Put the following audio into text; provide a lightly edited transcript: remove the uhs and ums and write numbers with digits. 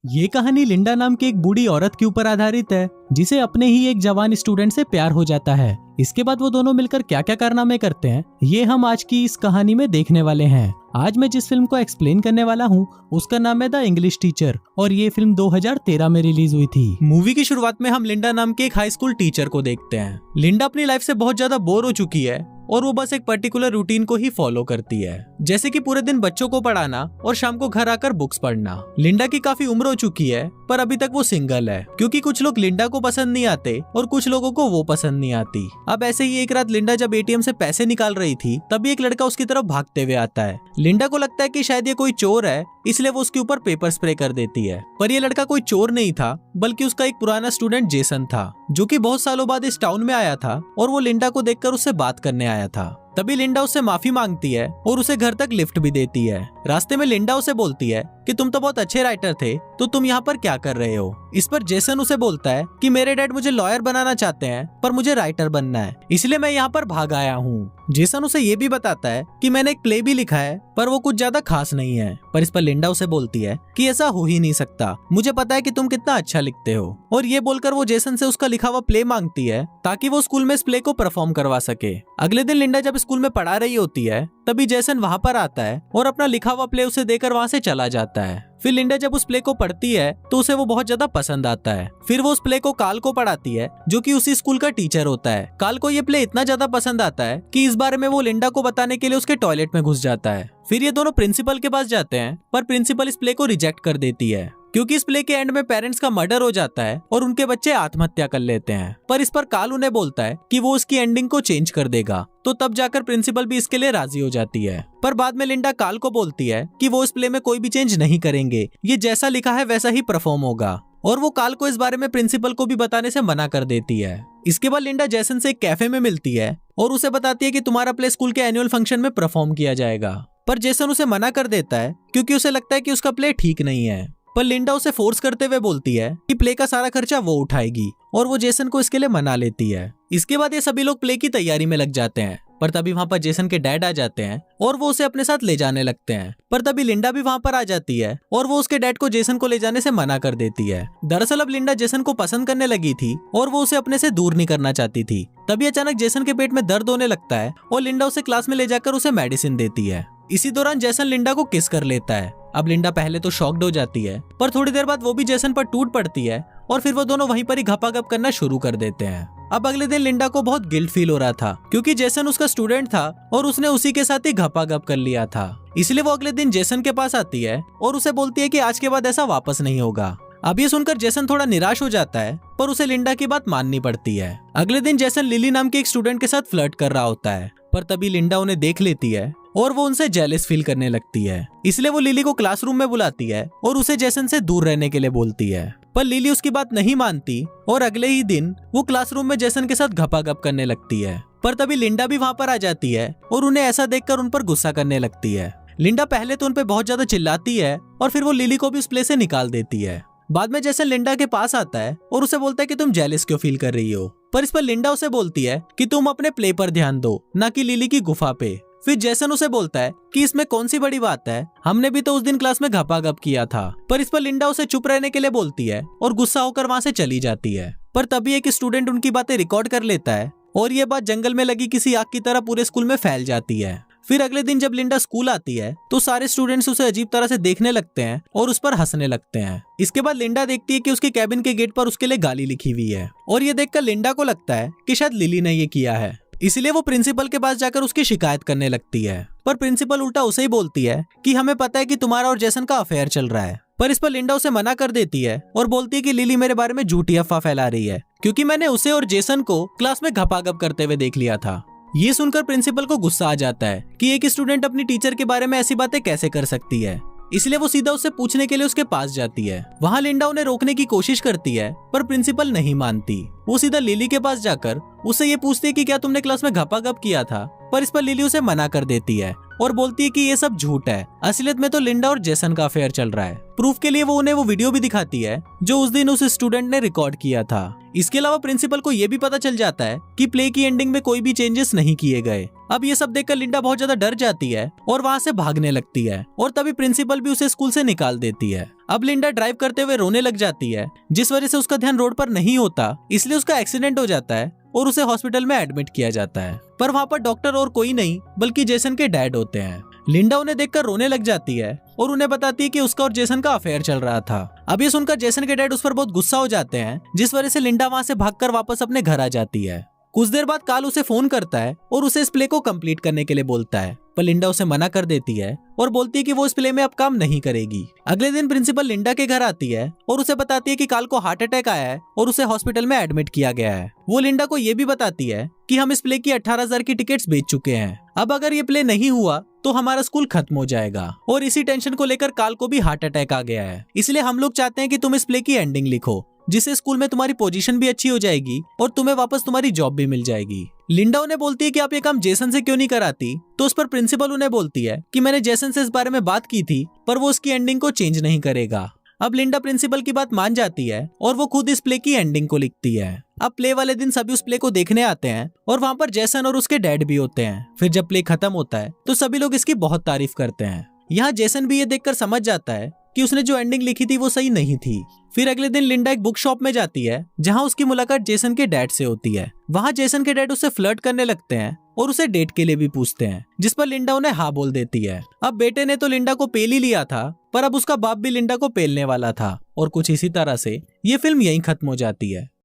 ये कहानी लिंडा नाम की एक बूढ़ी औरत के ऊपर आधारित है जिसे अपने ही एक जवान स्टूडेंट से प्यार हो जाता है। इसके बाद वो दोनों मिलकर क्या क्या कारनामे करते हैं ये हम आज की इस कहानी में देखने वाले हैं। आज मैं जिस फिल्म को एक्सप्लेन करने वाला हूँ उसका नाम है द इंग्लिश टीचर और ये फिल्म 2013 में रिलीज हुई थी। मूवी की शुरुआत में हम लिंडा नाम के एक हाई स्कूल टीचर को देखते हैं। लिंडा अपनी लाइफ से बहुत ज्यादा बोर हो चुकी है और वो बस एक पर्टिकुलर रूटीन को ही फॉलो करती है, जैसे कि पूरे दिन बच्चों को पढ़ाना और शाम को घर आकर बुक्स पढ़ना। लिंडा की काफी उम्र हो चुकी है पर अभी तक वो सिंगल है क्योंकि कुछ लोग लिंडा को पसंद नहीं आते और कुछ लोगों को वो पसंद नहीं आती। अब ऐसे ही एक रात लिंडा जब एटीएम से पैसे निकाल रही थी तभी एक लड़का उसकी तरफ भागते हुए आता है। लिंडा को लगता है कि शायद ये कोई चोर है इसलिए वो उसके ऊपर पेपर स्प्रे कर देती है, पर ये लड़का कोई चोर नहीं था बल्कि उसका एक पुराना स्टूडेंट जेसन था जो कि बहुत सालों बाद इस टाउन में आया था और वो लिंडा को देखकर उससे बात करने आया था। तभी लिंडा उससे माफी मांगती है और उसे घर तक लिफ्ट भी देती है। रास्ते में लिंडा उसे बोलती है कि तुम तो बहुत अच्छे राइटर थे तो तुम यहाँ पर क्या कर रहे हो। इस पर जेसन उसे बोलता है कि मेरे डैड मुझे लॉयर बनाना चाहते हैं पर मुझे राइटर बनना है इसलिए मैं यहाँ पर भाग आया हूँ। जेसन उसे ये भी बताता है कि मैंने एक प्ले भी लिखा है पर वो कुछ ज्यादा खास नहीं है। पर इस पर लिंडा उसे बोलती है कि ऐसा हो ही नहीं सकता, मुझे पता है कि तुम कितना अच्छा लिखते हो। और ये बोलकर वो जेसन से उसका लिखा हुआ प्ले मांगती है ताकि वो स्कूल में इस प्ले को परफॉर्म करवा सके। अगले दिन लिंडा जब स्कूल में पढ़ा रही होती है तभी जेसन वहाँ पर आता है और अपना लिखा हुआ प्ले उसे देकर वहाँ से चला जाता है। फिर लिंडा जब उस प्ले को पढ़ती है तो उसे वो बहुत ज्यादा पसंद आता है। फिर वो उस प्ले को काल को पढ़ाती है जो कि उसी स्कूल का टीचर होता है। काल को ये प्ले इतना ज्यादा पसंद आता है कि इस बारे में वो लिंडा को बताने के लिए उसके टॉयलेट में घुस जाता है। फिर ये दोनों प्रिंसिपल के पास जाते हैं पर प्रिंसिपल इस प्ले को रिजेक्ट कर देती है क्योंकि इस प्ले के एंड में पेरेंट्स का मर्डर हो जाता है और उनके बच्चे आत्महत्या कर लेते हैं। पर इस पर काल उन्हें बोलता है कि वो उसकी एंडिंग को चेंज कर देगा, तो तब जाकर प्रिंसिपल भी इसके लिए राजी हो जाती है। पर बाद में लिंडा काल को बोलती है कि वो इस प्ले में कोई भी चेंज नहीं करेंगे, ये जैसा लिखा है वैसा ही परफॉर्म होगा। और वो काल को इस बारे में प्रिंसिपल को भी बताने से मना कर देती है। इसके बाद लिंडा जेसन से एक कैफे में मिलती है और उसे बताती है कि तुम्हारा प्ले स्कूल के एनुअल फंक्शन में परफॉर्म किया जाएगा। पर जेसन उसे मना कर देता है क्योंकि उसे लगता है कि उसका प्ले ठीक नहीं है। पर लिंडा उसे फोर्स करते हुए बोलती है कि प्ले का सारा खर्चा वो उठाएगी और वो जेसन को इसके लिए मना लेती है। इसके बाद ये सभी लोग प्ले की तैयारी में लग जाते हैं पर तभी वहाँ पर जेसन के डैड आ जाते हैं और वो उसे अपने साथ ले जाने लगते हैं। पर तभी लिंडा भी वहाँ पर आ जाती है और वो उसके डैड को जेसन को ले जाने से मना कर देती है। दरअसल अब लिंडा जेसन को पसंद करने लगी थी और वो उसे अपने से दूर नहीं करना चाहती थी। तभी अचानक जेसन के पेट में दर्द होने लगता है और लिंडा उसे क्लास में ले जाकर उसे मेडिसिन देती है। इसी दौरान जेसन लिंडा को किस कर लेता है। अब लिंडा पहले तो शॉक्ड हो जाती है पर थोड़ी देर बाद वो भी जेसन पर टूट पड़ती है और फिर वो दोनों वहीं पर ही घपाघप करना शुरू कर देते हैं। अब अगले दिन लिंडा को बहुत गिल्ट फील हो रहा था क्योंकि जेसन उसका स्टूडेंट था और उसने उसी के साथ ही घपाघप कर लिया था। इसलिए वो अगले दिन जेसन के पास आती है और उसे बोलती है कि आज के बाद ऐसा वापस नहीं होगा। अब ये सुनकर जेसन थोड़ा निराश हो जाता है पर उसे लिंडा की बात माननी पड़ती है। अगले दिन जेसन लिली नाम के एक स्टूडेंट के साथ फ्लर्ट कर रहा होता है पर तभी लिंडा उन्हें देख लेती है और वो उनसे जेलस फील करने लगती है। इसलिए वो लिली को क्लासरूम में बुलाती है और उसे जेसन से दूर रहने के लिए बोलती है। पर लिली उसकी बात नहीं मानती और अगले ही दिन वो क्लासरूम में जेसन के साथ घपाघप करने लगती है। पर तभी लिंडा भी वहाँ पर आ जाती है और उन्हें ऐसा देखकर उन पर गुस्सा करने लगती है। लिंडा पहले तो उन पर बहुत ज्यादा चिल्लाती है और फिर वो लिली को भी उस प्ले से निकाल देती है। बाद में जेसन लिंडा के पास आता है और उसे बोलता है कि तुम जेलस क्यों फील कर रही हो। पर इस पर लिंडा उसे बोलती है कि तुम अपने प्ले पर ध्यान दो ना कि लिली की गुफा पे। फिर जेसन उसे बोलता है कि इसमें कौन सी बड़ी बात है, हमने भी तो उस दिन क्लास में घपाघप किया था। पर इस पर लिंडा उसे चुप रहने के लिए बोलती है और गुस्सा होकर वहाँ से चली जाती है। पर तभी एक स्टूडेंट उनकी बातें रिकॉर्ड कर लेता है और ये बात जंगल में लगी किसी आग की तरह पूरे स्कूल में फैल जाती है। फिर अगले दिन जब लिंडा स्कूल आती है तो सारे स्टूडेंट्स उसे अजीब तरह से देखने लगते हैं और उस पर हंसने लगते हैं। इसके बाद लिंडा देखती है कि उसके कैबिन के गेट पर उसके लिए गाली लिखी हुई है और ये देखकर लिंडा को लगता है कि शायद लिली ने ये किया है। इसलिए वो प्रिंसिपल के पास जाकर उसकी शिकायत करने लगती है। पर प्रिंसिपल उल्टा उसे ही बोलती है कि हमें पता है कि तुम्हारा और जेसन का अफेयर चल रहा है। पर इस पर लिंडा उसे मना कर देती है और बोलती है कि लिली मेरे बारे में झूठी अफवाह फैला रही है क्योंकि मैंने उसे और जेसन को क्लास में घपाघप करते हुए देख लिया था। ये सुनकर प्रिंसिपल को गुस्सा आ जाता है कि एक स्टूडेंट अपनी टीचर के बारे में ऐसी बातें कैसे कर सकती है। इसलिए वो सीधा उससे पूछने के लिए उसके पास जाती है। वहाँ लिंडा उन्हें रोकने की कोशिश करती है पर प्रिंसिपल नहीं मानती। वो सीधा लिली के पास जाकर उससे ये पूछती है कि क्या तुमने क्लास में घपाघप किया था। पर इस पर लिली उसे मना कर देती है और बोलती है कि ये सब झूठ है, असलियत में तो लिंडा और जेसन का अफेयर चल रहा है। प्रूफ के लिए वो उन्हें वो वीडियो भी दिखाती है जो उस दिन उस स्टूडेंट ने रिकॉर्ड किया था। इसके अलावा प्रिंसिपल को ये भी पता चल जाता है कि प्ले की एंडिंग में कोई भी चेंजेस नहीं किए गए। अब ये सब देखकर लिंडा बहुत ज्यादा डर जाती है और वहाँ से भागने लगती है और तभी प्रिंसिपल भी उसे स्कूल से निकाल देती है। अब लिंडा ड्राइव करते हुए रोने लग जाती है, जिस वजह से उसका ध्यान रोड पर नहीं होता, इसलिए उसका एक्सीडेंट हो जाता है और उसे हॉस्पिटल में एडमिट किया जाता है। पर वहाँ पर डॉक्टर और कोई नहीं बल्कि जेसन के डैड होते हैं। लिंडा उन्हें देखकर रोने लग जाती है और उन्हें बताती है कि उसका और जेसन का अफेयर चल रहा था। अब ये सुनकर जेसन के डैड उस पर बहुत गुस्सा हो जाते हैं, जिस वजह से लिंडा वहाँ से भागकर वापस अपने घर आ जाती है। कुछ देर बाद कार्ल उसे फोन करता है और उसे इस प्ले को कंप्लीट करने के लिए बोलता है, पर लिंडा उसे मना कर देती है और बोलती है कि वो इस प्ले में अब काम नहीं करेगी। अगले दिन प्रिंसिपल लिंडा के घर आती है और उसे बताती है कि कार्ल को हार्ट अटैक आया है और उसे हॉस्पिटल में एडमिट किया गया है। वो लिंडा को ये भी बताती है कि हम इस प्ले की 18,000 की टिकट्स बेच चुके हैं। अब अगर ये प्ले नहीं हुआ तो हमारा स्कूल खत्म हो जाएगा और इसी टेंशन को लेकर कार्ल को भी हार्ट अटैक आ गया है। इसलिए हम लोग चाहते हैं कि तुम इस प्ले की एंडिंग लिखो, जिससे स्कूल में तुम्हारी पोजीशन भी अच्छी हो जाएगी और तुम्हें वापस तुम्हारी जॉब भी मिल जाएगी। लिंडा उन्हें बोलती है कि आप ये काम जेसन से क्यों नहीं कराती, तो उस पर प्रिंसिपल उन्हें बोलती है कि मैंने जेसन से इस बारे में बात की थी, पर वो उसकी एंडिंग को चेंज नहीं करेगा। अब लिंडा प्रिंसिपल की बात मान जाती है और वो खुद इस प्ले की एंडिंग को लिखती है। अब प्ले वाले दिन सभी उस प्ले को देखने आते हैं और वहाँ पर जेसन और उसके डैड भी होते हैं। फिर जब प्ले खत्म होता है तो सभी लोग इसकी बहुत तारीफ करते हैं। यहाँ जेसन भी ये देखकर समझ जाता है कि उसने जो एंडिंग लिखी थी वो सही नहीं थी। फिर अगले दिन लिंडा एक बुक शॉप में जाती है जहाँ उसकी मुलाकात जेसन के डैड से होती है। वहाँ जेसन के डैड उससे फ्लर्ट करने लगते हैं और उसे डेट के लिए भी पूछते हैं, जिस पर लिंडा उन्हें हाँ बोल देती है। अब बेटे ने तो लिंडा को पेल ही लिया था, पर अब उसका बाप भी लिंडा को पेलने वाला था और कुछ इसी तरह से ये फिल्म यहीं खत्म हो जाती है।